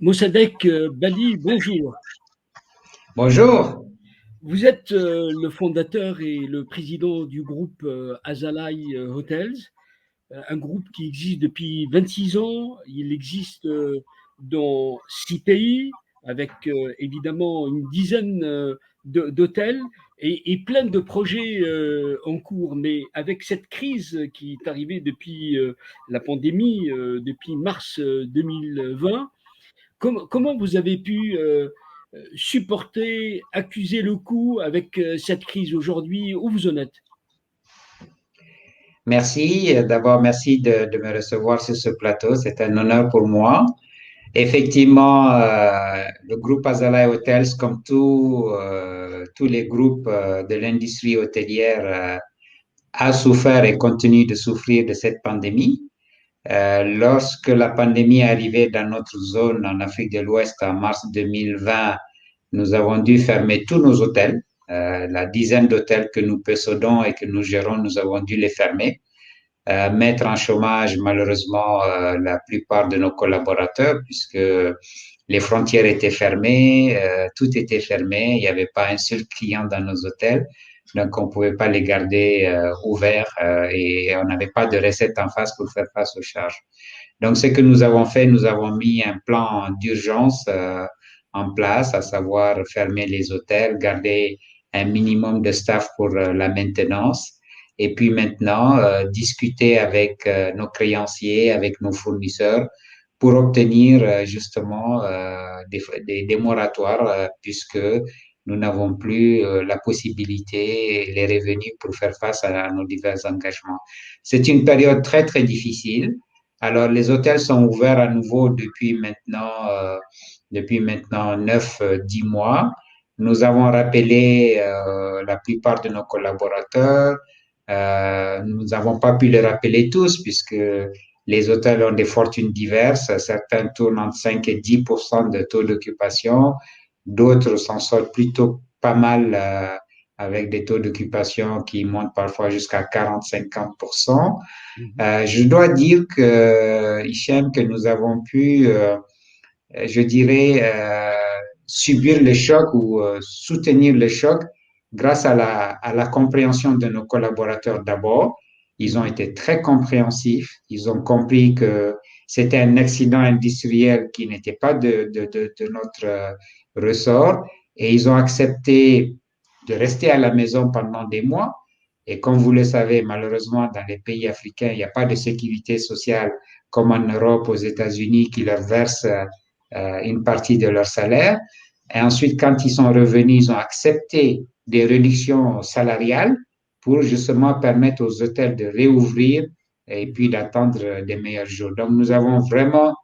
Mossadegh Bali, bonjour. Bonjour. Vous êtes le fondateur et le président du groupe Azalai Hotels, un groupe qui existe depuis 26 ans. Il existe dans 6 pays, avec évidemment une dizaine d'hôtels et plein de projets en cours. Mais avec cette crise qui est arrivée depuis la pandémie, depuis mars 2020, comment vous avez pu supporter, accuser le coup avec cette crise aujourd'hui? Où vous en êtes? Merci. D'abord, merci de me recevoir sur ce plateau. C'est un honneur pour moi. Effectivement, le groupe Azalai Hotels, comme tous les groupes de l'industrie hôtelière, a souffert et continue de souffrir de cette pandémie. Lorsque la pandémie est arrivée dans notre zone en Afrique de l'Ouest en mars 2020, nous avons dû fermer tous nos hôtels. La dizaine d'hôtels que nous possédons et que nous gérons, nous avons dû les fermer. Mettre en chômage malheureusement la plupart de nos collaborateurs puisque les frontières étaient fermées, tout était fermé, il n'y avait pas un seul client dans nos hôtels, donc on ne pouvait pas les garder ouverts et on n'avait pas de recette en face pour faire face aux charges. Donc ce que nous avons fait, nous avons mis un plan d'urgence en place, à savoir fermer les hôtels, garder un minimum de staff pour la maintenance et puis maintenant, discuter avec nos créanciers, avec nos fournisseurs pour obtenir justement des moratoires puisque nous n'avons plus la possibilité et les revenus pour faire face à nos divers engagements. C'est une période très, très difficile. Alors, les hôtels sont ouverts à nouveau depuis maintenant 10 mois. Nous avons rappelé la plupart de nos collaborateurs. Nous n'avons pas pu les rappeler tous puisque les hôtels ont des fortunes diverses. Certains tournent entre 5 et 10% de taux d'occupation. D'autres s'en sortent plutôt pas mal avec des taux d'occupation qui montent parfois jusqu'à 40-50%. Mhm. Je dois dire que, Hichem, que nous avons pu, je dirais, subir le choc ou soutenir le choc grâce à la compréhension de nos collaborateurs d'abord. Ils ont Mhm. été très compréhensifs. Ils ont compris que c'était un accident industriel qui n'était pas de notre ressort et ils ont accepté de rester à la maison pendant des mois. Et comme vous le savez, malheureusement, dans les pays africains, il n'y a pas de sécurité sociale comme en Europe, aux États-Unis, qui leur versent une partie de leur salaire. Et ensuite, quand ils sont revenus, ils ont accepté des réductions salariales pour justement permettre aux hôtels de réouvrir et puis Mhm. d'attendre des meilleurs jours. Donc, nous avons vraiment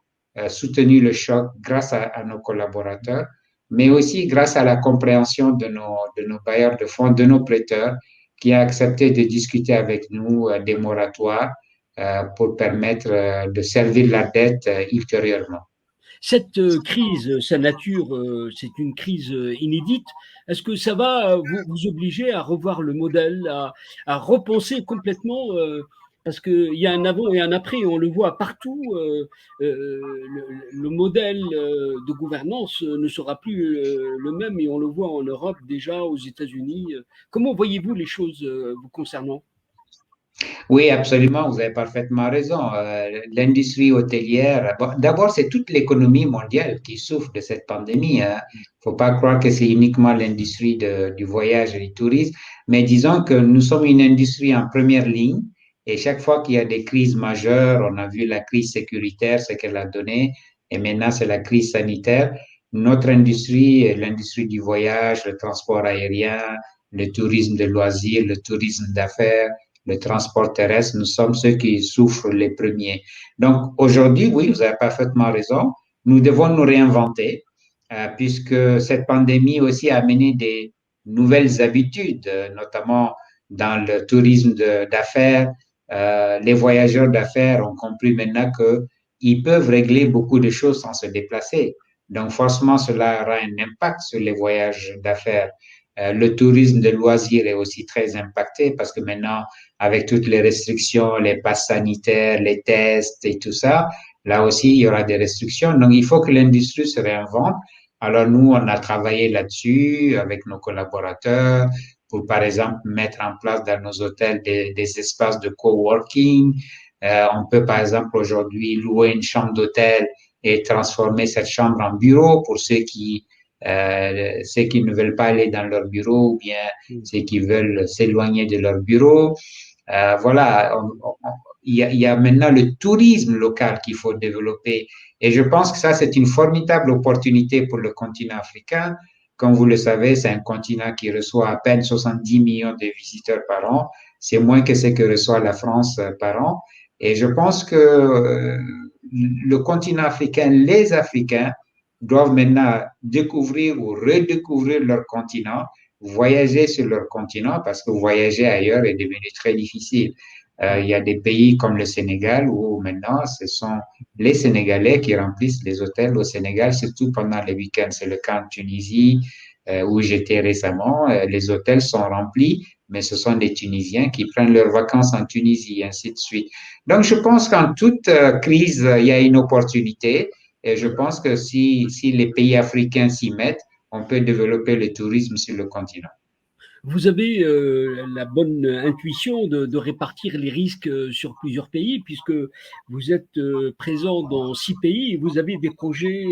soutenu le choc grâce à nos collaborateurs, mais aussi grâce à la compréhension de nos bailleurs de fonds, de nos prêteurs, qui ont accepté de discuter avec nous des moratoires pour permettre de servir la dette ultérieurement. Cette crise, sa nature, c'est une crise inédite. Est-ce que ça va vous obliger à revoir le modèle, à repenser complètement parce qu'il y a un avant et un après, on le voit partout, le modèle de gouvernance ne sera plus le même et on le voit en Europe déjà, aux États-Unis. Comment voyez-vous les choses vous concernant? Oui, absolument, vous avez parfaitement raison. L'industrie hôtelière, bon, d'abord, c'est toute l'économie mondiale qui souffre de cette pandémie. Hein. Faut pas croire que c'est uniquement l'industrie du voyage et du tourisme, mais disons que nous sommes une industrie en première ligne et chaque fois qu'il y a des crises majeures, on a vu la crise sécuritaire, ce qu'elle a donné, et maintenant c'est la crise sanitaire. Notre industrie, l'industrie du voyage, le transport aérien, le tourisme de loisirs, le tourisme d'affaires, le transport terrestre, nous sommes ceux qui souffrent les premiers. Donc aujourd'hui, oui, vous avez parfaitement raison, nous devons nous réinventer puisque cette pandémie aussi a amené des nouvelles habitudes, notamment dans le tourisme d'affaires. Les voyageurs d'affaires ont compris maintenant qu'ils peuvent régler beaucoup de choses sans se déplacer. Donc forcément, cela aura un impact sur les voyages d'affaires. Le tourisme de loisirs est aussi très impacté parce que maintenant, avec toutes les restrictions, les passes sanitaires, les tests et tout ça, là aussi, il y aura des restrictions. Donc, il faut que l'industrie se réinvente. Alors, nous, on a travaillé là-dessus avec nos collaborateurs pour, par exemple, mettre en place dans nos hôtels des espaces de coworking. On peut, par exemple, aujourd'hui louer une chambre d'hôtel et transformer cette chambre en bureau pour ceux qui ne veulent pas aller dans leur bureau ou bien Mm. ceux qui veulent s'éloigner de leur bureau. Voilà, il y a maintenant le tourisme local qu'il faut développer. Et je pense que ça, c'est une formidable opportunité pour le continent africain. Comme vous le savez, c'est un continent qui reçoit à peine 70 millions de visiteurs par an. C'est moins que ce que reçoit la France par an. Et je pense que le continent africain, les Africains doivent maintenant découvrir ou redécouvrir leur continent, voyager sur leur continent parce que voyager ailleurs est devenu très difficile. Il y a des pays comme le Sénégal où maintenant ce sont les Sénégalais qui remplissent les hôtels au Sénégal, surtout pendant les week-ends. C'est le cas en Tunisie où j'étais récemment. Les hôtels sont remplis, mais ce sont des Tunisiens qui prennent leurs vacances en Tunisie, et ainsi de suite. Donc, je pense qu'en toute crise, il y a une opportunité. Et je pense que si les pays africains s'y mettent, on peut développer le tourisme sur le continent. Vous avez la bonne intuition de répartir les risques sur plusieurs pays, puisque vous êtes présent dans 6 pays et vous avez des projets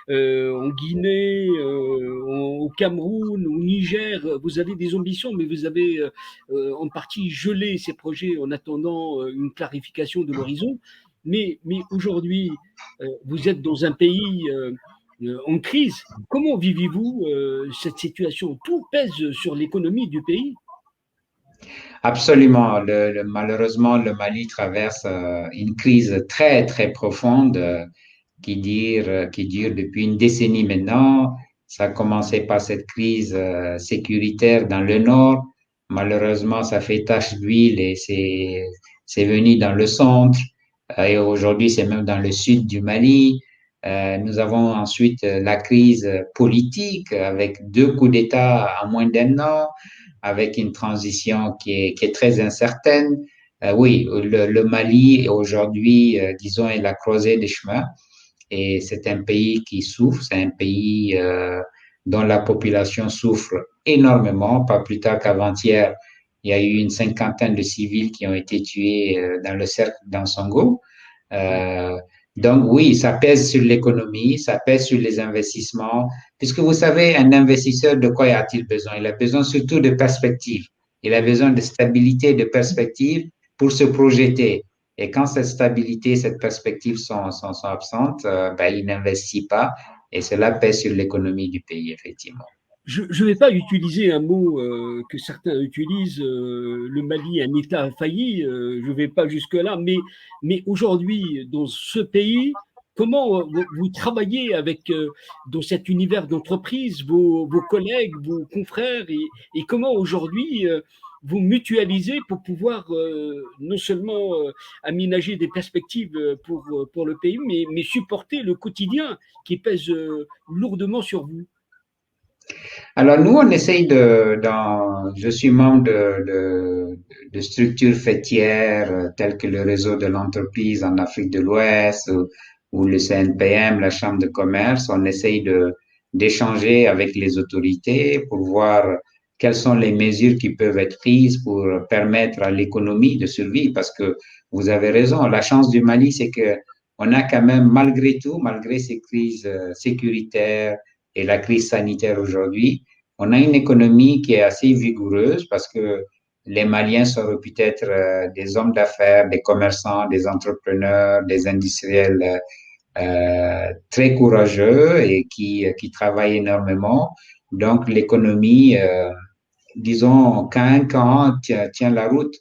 en Guinée, au Cameroun, au Niger. Vous avez des ambitions, mais vous avez en partie gelé ces projets en attendant une clarification de l'horizon. Mais aujourd'hui, vous êtes dans un pays en crise. Comment vivez-vous cette situation? Tout pèse sur l'économie du pays. Absolument. Malheureusement, le Mali traverse une crise très, très profonde qui dure depuis une décennie maintenant. Ça a commencé par cette crise sécuritaire dans le nord. Malheureusement, ça fait tache d'huile et c'est venu dans le centre. Et aujourd'hui, c'est même dans le sud du Mali. Nous avons ensuite la crise politique avec 2 coups d'État en moins d'un an, avec une transition qui est très incertaine. Oui, le Mali aujourd'hui, disons, est la croisée des chemins. Et c'est un pays qui souffre, c'est un pays dont la population souffre énormément. Pas plus tard qu'avant-hier, il y a eu une cinquantaine de civils qui ont été tués dans le cercle d'Ansongo. Euh, donc oui, ça pèse sur l'économie, ça pèse sur les investissements, puisque vous savez, un investisseur, de quoi a-t-il besoin? Il a besoin surtout de perspectives. Il a besoin de stabilité, de perspectives pour se projeter. Et quand cette stabilité, cette perspective sont absentes, ben, il n'investit pas et cela pèse sur l'économie du pays, effectivement. Je ne vais pas utiliser un mot que certains utilisent, le Mali, un État failli, je ne vais pas jusque-là, mais aujourd'hui, dans ce pays, comment vous travaillez avec, dans cet univers d'entreprise, vos collègues, vos confrères, et comment aujourd'hui vous mutualisez pour pouvoir non seulement aménager des perspectives pour le pays, mais supporter le quotidien qui pèse lourdement sur vous. Alors nous, on essaye je suis membre de structures fêtières telles que le réseau de l'entreprise en Afrique de l'Ouest ou le CNPM, la Chambre de commerce. On essaye d'échanger avec les autorités pour voir quelles sont les mesures qui peuvent être prises pour permettre à l'économie de survivre. Parce que vous avez raison, la chance du Mali, c'est que on a quand même, malgré tout, malgré ces crises sécuritaires et la crise sanitaire aujourd'hui, on a une économie qui est assez vigoureuse parce que les Maliens sont réputés être des hommes d'affaires, des commerçants, des entrepreneurs, des industriels très courageux et qui travaillent énormément. Donc, l'économie, disons, quand un camp tient la route,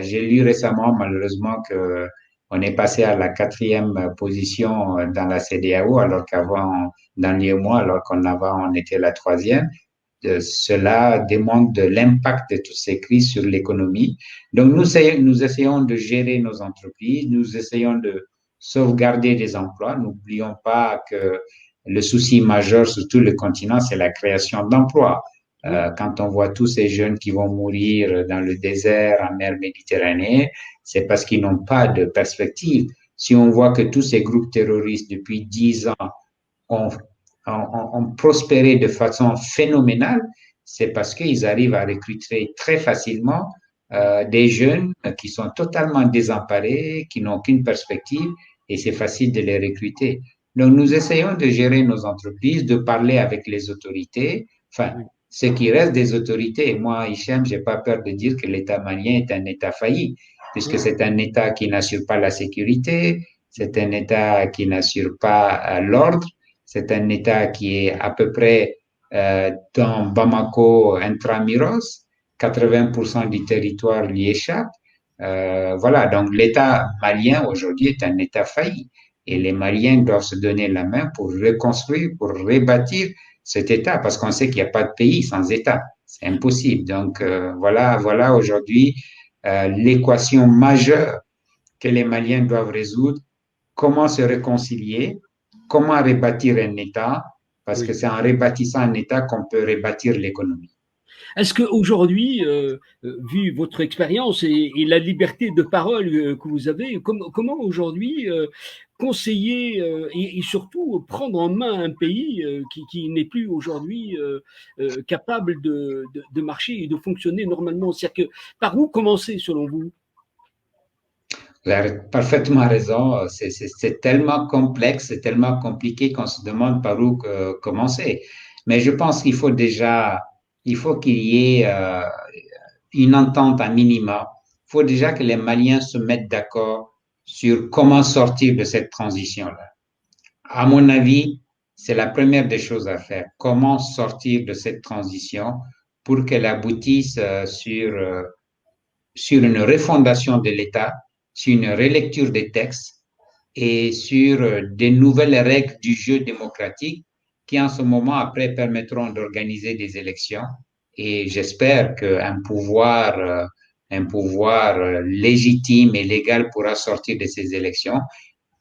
j'ai lu récemment, malheureusement, que on est passé à la 4e position dans la CEDEAO, alors qu'avant, dans l'UEMOA, alors qu'on avant, on était la 3e. Cela démontre de l'impact de toutes ces crises sur l'économie. Donc, nous essayons de gérer nos entreprises, nous essayons de sauvegarder des emplois. N'oublions pas que le souci majeur sur tout le continent, c'est la création d'emplois. Oui. Quand on voit tous ces jeunes qui vont mourir dans le désert, en mer Méditerranée, c'est parce qu'ils n'ont pas de perspective. si on voit que tous ces groupes terroristes depuis 10 ans ont, ont prospéré de façon phénoménale, c'est parce qu'ils arrivent à recruter très facilement des jeunes qui sont totalement désemparés, qui n'ont aucune perspective, et c'est facile de les recruter. Donc, nous essayons de gérer nos entreprises, de parler avec les autorités, enfin, oui, ce qui reste des autorités. Et moi, Hichem, j'ai pas peur de dire que l'État malien est un État failli, puisque oui, c'est un État qui n'assure pas la sécurité, c'est un État qui n'assure pas l'ordre, c'est un État qui est à peu près dans Bamako intramuros, 80% du territoire lui échappe. Voilà, donc l'État malien aujourd'hui est un État failli. Et oui. les Maliens doivent se donner la main pour reconstruire, pour rebâtir cet État, parce qu'on sait qu'il n'y a pas de pays sans État. C'est impossible. Donc voilà aujourd'hui l'équation majeure que les Maliens doivent résoudre. Comment se réconcilier? Comment rebâtir un État? Parce que Oui. c'est en rebâtissant un État qu'on peut rebâtir l'économie. Est-ce qu'aujourd'hui, vu votre expérience et la liberté de parole que vous avez, comment aujourd'hui conseiller et surtout prendre en main un pays qui n'est plus aujourd'hui capable de marcher et de fonctionner normalement? C'est-à-dire que par où commencer selon vous? Vous avez parfaitement raison. C'est tellement complexe, c'est tellement compliqué qu'on se demande par où commencer. Mais je pense qu'il faut déjà, il faut qu'il y ait une entente à minima. Il faut déjà que les Maliens se mettent d'accord sur comment sortir de cette transition-là. À mon avis, c'est la première des choses à faire. Comment sortir de cette transition pour qu'elle aboutisse sur une refondation de l'État, sur une relecture des textes et sur des nouvelles règles du jeu démocratique qui, en ce moment, après, permettront d'organiser des élections. Et j'espère un pouvoir légitime et légal pourra sortir de ces élections.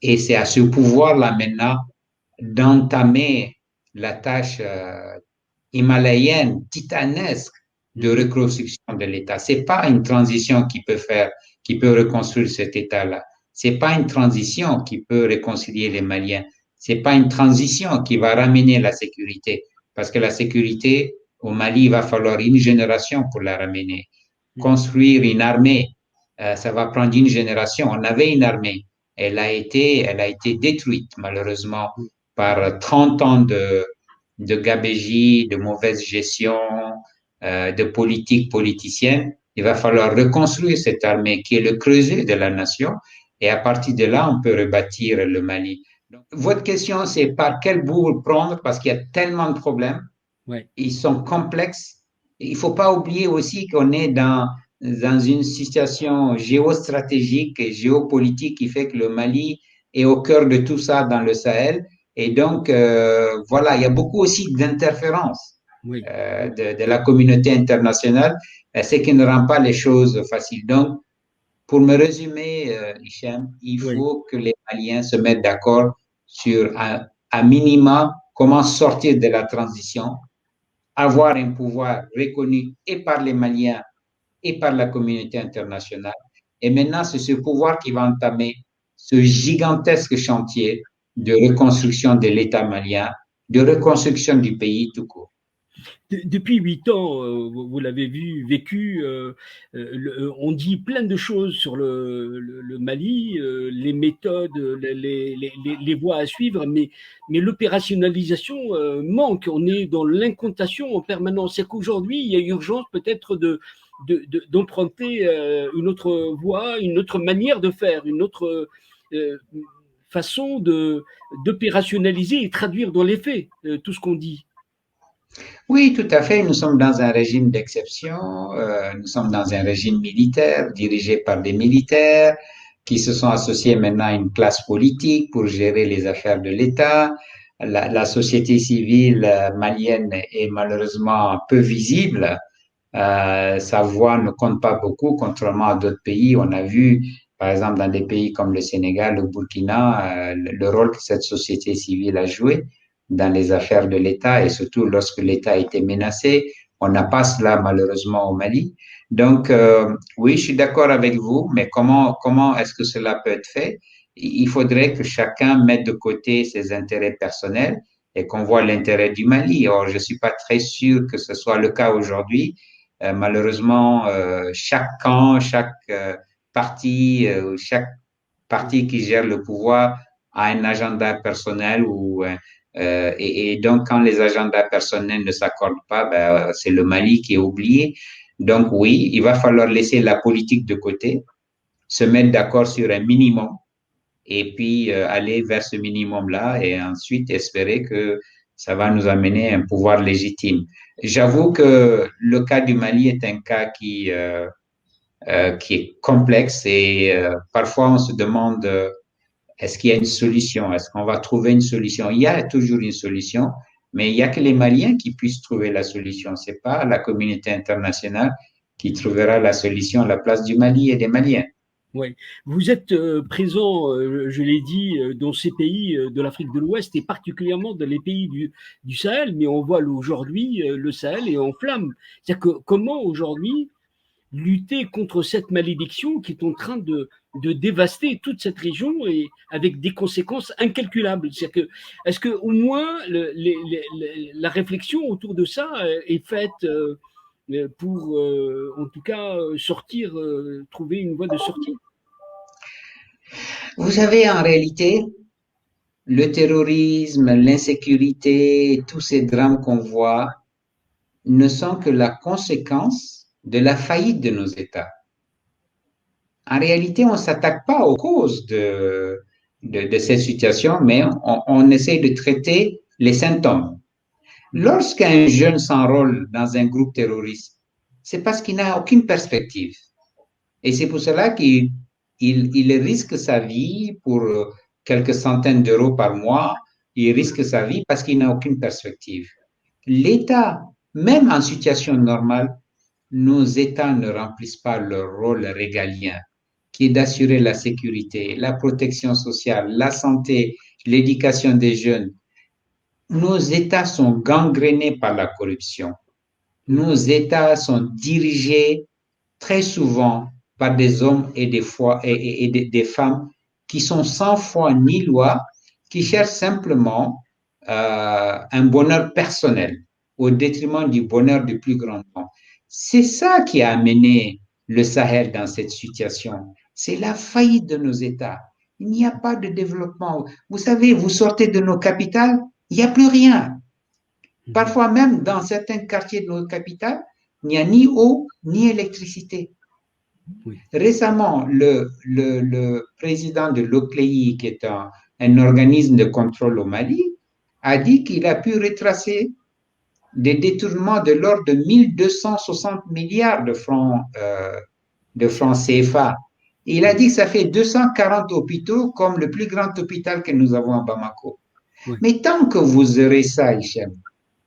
Et c'est à ce pouvoir-là maintenant d'entamer la tâche himalayenne, titanesque de Mhm. reconstruction de l'État. C'est pas une transition qui peut reconstruire cet État-là. C'est pas une transition qui peut réconcilier les Maliens. C'est pas une transition qui va ramener la sécurité. Parce que la sécurité, au Mali, il va falloir une génération pour la ramener. Mhm. Construire une armée, ça va prendre une génération. On avait une armée. Elle a été détruite, malheureusement, par 30 ans de gabégie, de mauvaise gestion, de politique politicienne. Il va falloir reconstruire cette armée qui est le creuset de la nation et à partir de là, on peut rebâtir le Mali. Donc, votre question, c'est par quel bout prendre parce qu'il y a tellement de problèmes, Ouais. ils sont complexes. Il ne faut pas oublier aussi qu'on est dans une situation géostratégique et géopolitique qui fait que le Mali est au cœur de tout ça dans le Sahel. Et donc, voilà, il y a beaucoup aussi d'interférences Oui. de la communauté internationale, ce qui ne rend pas les choses faciles. Donc, pour me résumer, Hichem, il Oui. faut que les Maliens se mettent d'accord sur un minima comment sortir de la transition, avoir un pouvoir reconnu et par les Maliens et par la communauté internationale. Et maintenant, c'est ce pouvoir qui va entamer ce gigantesque chantier de reconstruction de l'État malien, de reconstruction du pays tout court. Depuis 8 ans, vous l'avez vécu, on dit plein de choses sur le Mali, les méthodes, les voies à suivre, mais l'opérationnalisation manque. On est dans l'incantation en permanence. C'est qu'aujourd'hui, il y a urgence peut-être d'emprunter une autre voie, une autre manière de faire, une autre euh, façon d'opérationnaliser et traduire dans les faits tout ce qu'on dit. Oui, tout à fait. Nous sommes dans un régime d'exception. Nous sommes dans un régime militaire dirigé par des militaires qui se sont associés maintenant à une classe politique pour gérer les affaires de l'État. La société civile malienne est malheureusement peu visible. Sa voix ne compte pas beaucoup, contrairement à d'autres pays. On a vu, par exemple, dans des pays comme le Sénégal, le Burkina, le rôle que cette société civile a joué dans les affaires de l'État et surtout lorsque l'État a été menacé. On n'a pas cela malheureusement au Mali. Donc, oui, je suis d'accord avec vous, mais comment est-ce que cela peut être fait? il faudrait que chacun mette de côté ses intérêts personnels et qu'on voit l'intérêt du Mali. Or, je suis pas très sûr que ce soit le cas aujourd'hui. Malheureusement, chaque camp, chaque chaque parti qui gère le pouvoir a un agenda personnel et donc quand les agendas personnels ne s'accordent pas, ben, c'est le Mali qui est oublié. Donc oui, il va falloir laisser la politique de côté, se mettre d'accord sur un minimum et puis aller vers ce minimum-là et ensuite espérer que ça va nous amener à un pouvoir légitime. J'avoue que le cas du Mali est un cas qui est complexe et parfois on se demande est-ce qu'il y a une solution? Est-ce qu'on va trouver une solution? Il y a toujours une solution, mais il n'y a que les Maliens qui puissent trouver la solution. C'est pas la communauté internationale qui trouvera la solution à la place du Mali et des Maliens. Ouais. Vous êtes présent, je l'ai dit, dans ces pays de l'Afrique de l'Ouest et particulièrement dans les pays du Sahel, mais on voit aujourd'hui le Sahel est en flammes. C'est-à-dire que comment aujourd'hui lutter contre cette malédiction qui est en train de dévaster toute cette région et avec des conséquences incalculables. C'est-à-dire que, est-ce que au moins la réflexion autour de ça est faite pour, en tout cas, sortir, trouver une voie de sortie? Vous savez, en réalité, le terrorisme, l'insécurité, tous ces drames qu'on voit ne sont que la conséquence de la faillite de nos États. En réalité, on ne s'attaque pas aux causes de cette situation, mais on essaie de traiter les symptômes. Lorsqu'un jeune s'enrôle dans un groupe terroriste, c'est parce qu'il n'a aucune perspective. Et c'est pour cela qu'il risque sa vie pour quelques centaines d'euros par mois. Il risque sa vie parce qu'il n'a aucune perspective. L'État, même en situation normale, nos États ne remplissent pas leur rôle régalien, qui est d'assurer la sécurité, la protection sociale, la santé, l'éducation des jeunes. Nos États sont gangrénés par la corruption. Nos États sont dirigés très souvent par des hommes et des femmes qui sont sans foi ni loi, qui cherchent simplement un bonheur personnel au détriment du bonheur du plus grand nombre. C'est ça qui a amené le Sahel dans cette situation. C'est la faillite de nos États. Il n'y a pas de développement. Vous savez, vous sortez de nos capitales, il n'y a plus rien. Parfois même, dans certains quartiers de nos capitales, il n'y a ni eau ni électricité. Oui. Récemment, le président de l'OCLEI, qui est un organisme de contrôle au Mali, a dit qu'il a pu retracer des détournements de l'ordre de 1260 milliards de francs CFA. Il a dit que ça fait 240 hôpitaux comme le plus grand hôpital que nous avons à Bamako. Oui. Mais tant que vous aurez ça, Hichem,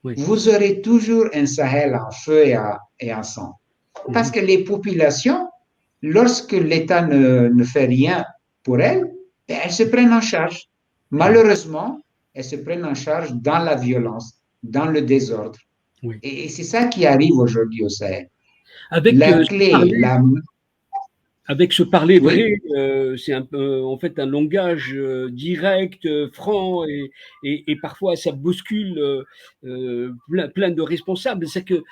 oui, vous aurez toujours un Sahel en feu et en sang. Parce que les populations, lorsque l'État ne fait rien pour elles, elles se prennent en charge. Malheureusement, elles se prennent en charge dans la violence, dans le désordre. Oui. Et c'est ça qui arrive aujourd'hui au Sahel. Avec la clé, avec ce parler vrai, oui, c'est un peu, en fait, un langage direct, franc, et parfois ça bouscule plein de responsables. C'est que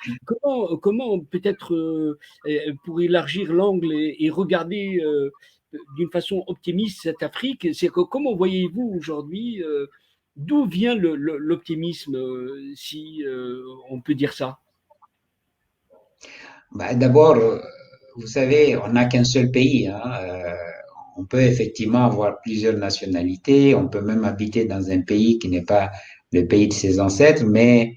comment peut-être pour élargir l'angle et regarder d'une façon optimiste cette Afrique, c'est que comment voyez-vous aujourd'hui d'où vient l'optimisme, si on peut dire ça? Bah, d'abord, vous savez, on n'a qu'un seul pays. Hein. On peut effectivement avoir plusieurs nationalités, on peut même habiter dans un pays qui n'est pas le pays de ses ancêtres, mais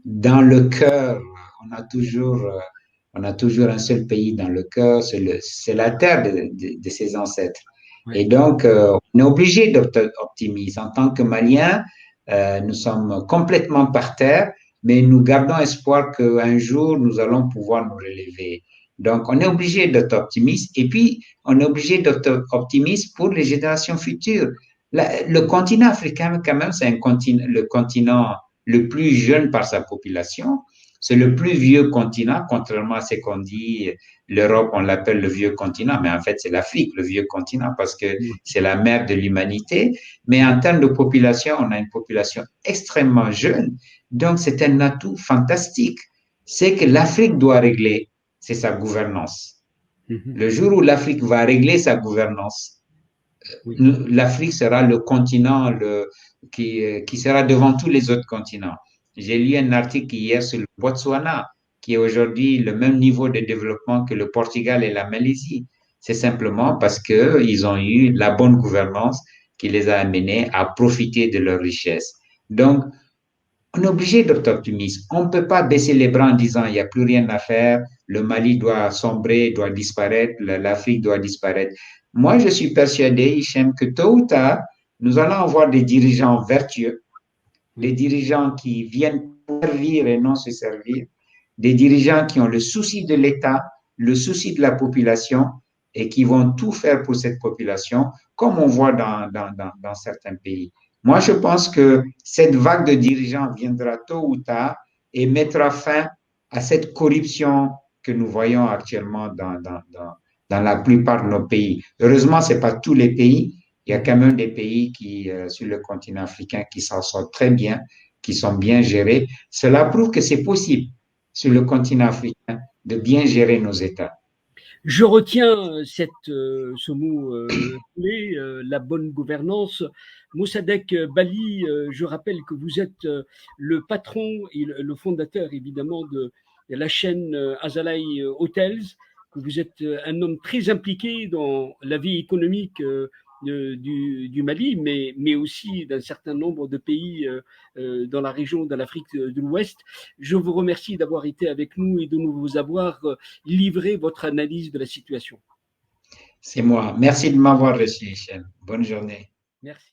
dans le cœur, on a toujours un seul pays dans le cœur, c'est la terre de ses ancêtres. Oui. Et donc, on est obligé d'être optimiste. En tant que Maliens, nous sommes complètement par terre, mais nous gardons espoir qu'un jour, nous allons pouvoir nous relever. Donc, on est obligé d'être optimiste et puis on est obligé d'être optimiste pour les générations futures. Le continent africain, quand même, c'est le continent le plus jeune par sa population. C'est le plus vieux continent, contrairement à ce qu'on dit, l'Europe, on l'appelle le vieux continent, mais en fait, c'est l'Afrique, le vieux continent, parce que c'est la mère de l'humanité. Mais en termes de population, on a une population extrêmement jeune. Donc, c'est un atout fantastique. C'est que l'Afrique doit régler, c'est sa gouvernance. Le jour où l'Afrique va régler sa gouvernance, Oui. l'Afrique sera le continent qui sera devant tous les autres continents. J'ai lu un article hier sur le Botswana, qui est aujourd'hui le même niveau de développement que le Portugal et la Malaisie. C'est simplement parce qu'ils ont eu la bonne gouvernance qui les a amenés à profiter de leurs richesses. Donc, on est obligé d'être optimiste. On ne peut pas baisser les bras en disant il n'y a plus rien à faire, le Mali doit sombrer, doit disparaître, l'Afrique doit disparaître. Moi, je suis persuadé, Hichem, que tôt ou tard, nous allons avoir des dirigeants vertueux, des dirigeants qui viennent servir et non se servir, des dirigeants qui ont le souci de l'État, le souci de la population et qui vont tout faire pour cette population, comme on voit dans certains pays. Moi, je pense que cette vague de dirigeants viendra tôt ou tard et mettra fin à cette corruption que nous voyons actuellement dans la plupart de nos pays. Heureusement, ce n'est pas tous les pays. Il y a quand même des pays sur le continent africain qui s'en sortent très bien, qui sont bien gérés. Cela prouve que c'est possible sur le continent africain de bien gérer nos États. Je retiens ce mot clé, la bonne gouvernance. Mossadegh Bali, je rappelle que vous êtes le patron et le fondateur évidemment de la chaîne Azalai Hotels, que vous êtes un homme très impliqué dans la vie économique du Mali, mais aussi d'un certain nombre de pays dans la région de l'Afrique de l'Ouest. Je vous remercie d'avoir été avec nous et de nous avoir livré votre analyse de la situation. C'est moi. Merci de m'avoir reçu, Hichem. Bonne journée. Merci.